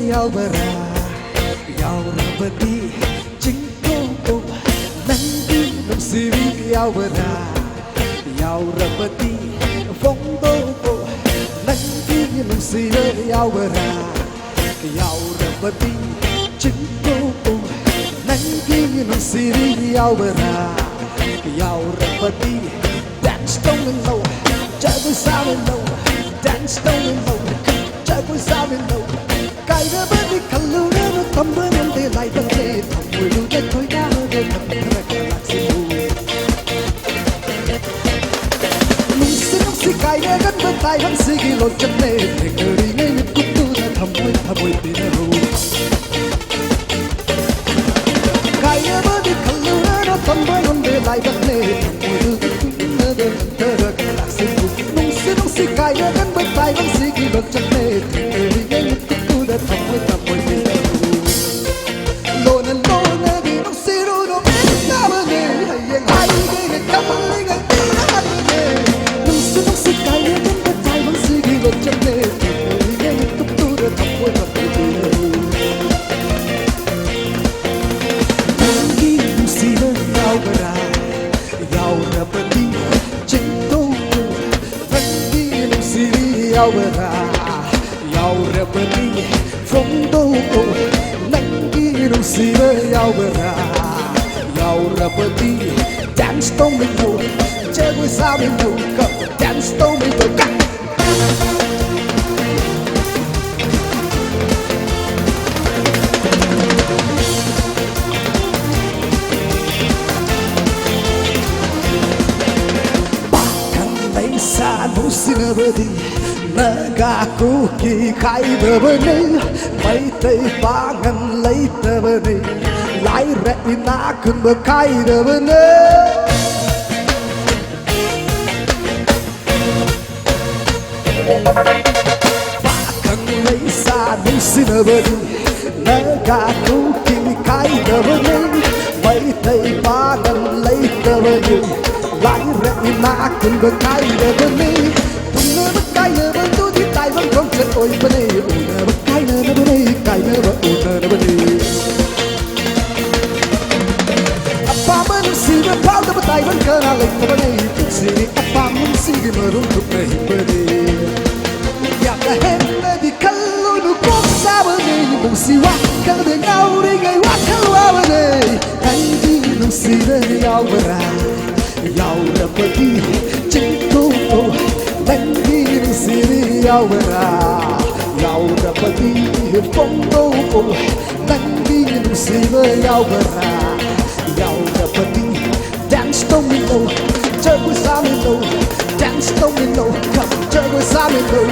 Yaobara Yaurabadi Jinko Nanggi Nungshibi Yaobara Yaurabadi Fondo Nanggi Nungshibi Yaobara Yaurabadi Jinko Nanggi Nungshibi Yaobara Yaurabadi Dance down and low Chạy với sao lên low Dance down and low Chạy với sao lên low Cái đó bên đi khăn lưu đó nó thầm bên em để lại vấn đề thầm mùi lưu đất thôi đá để thầm thầm thầm lạc xin mù Nung si cái đó gắn bên tay vẫn si ghi lột chân nề để người đi ngay nhật cúc tu ra thầm mùi tì nè hù Cái đó bên đi khăn lưu đó nó thầm bên em để lại vấn đề thầm mùi lưu đất để thầm thầm lạc xin mù Nung si cái đó gắn bên tay vẫn si ghi lột chân nề để người đi ngay nhật cúc tu ra thầm mùi tì nè hù Lone đi nung si ru no Cảm ơn em hay cái cảm ơn anh Nung si cái đó gắn bên tay vẫn si ghi lột chân nề để người đi ngay nhật cúc tu ra thầm mùi tì nè hù Nanggi Nungshibi Yaobara Yaurabadi Jinko Nanggi Nungshibi Yaobara Yaurabadi Fondo Nanggi Nungshibi Yaobara Yaurabadi Dance down bên đầu Chơi với sao bên đầu Dance down bên đầu Sa nụ xin bờ đi naga ku kỳ khai bờ bờ này mấy tay ba ngăn lấy tờ bờ này lái rẽ na cơn bờ khai bờ bờ này ba ngăn lấy sa nụ xin bờ đi naga ku kỳ khai bờ bờ này mấy tay ba ngăn lấy tờ bờ này lại rẽ na cơn bờ khai bờ bờ này thùng nơ bất cái nơ bên tu thì tay vẫn không chết ôi bên này nơ bất cái nơ bên này cái nơ bất nơ bên này apa bên si bên pháo đôi tay vẫn cơ na lệch bên này thực sự apa bên si cái mơ rung rung này bên nàyอยากจะเห็นเลยที่คันลุยดูกุ๊กซาbên nàyมึงสิว่าคันเดินเอาได้ไงว่าคันว่าbên này Nanggi Nungshibi Yaobara Yaurabadi Jinko Nanggi Nungshibi Yaobara Yaurabadi Fondo Nanggi Nungshibi Yaobara Yaurabadi Dance down bên đầu chơi với sao bên đầu Dance down bên đầu chơi với sao bên đầu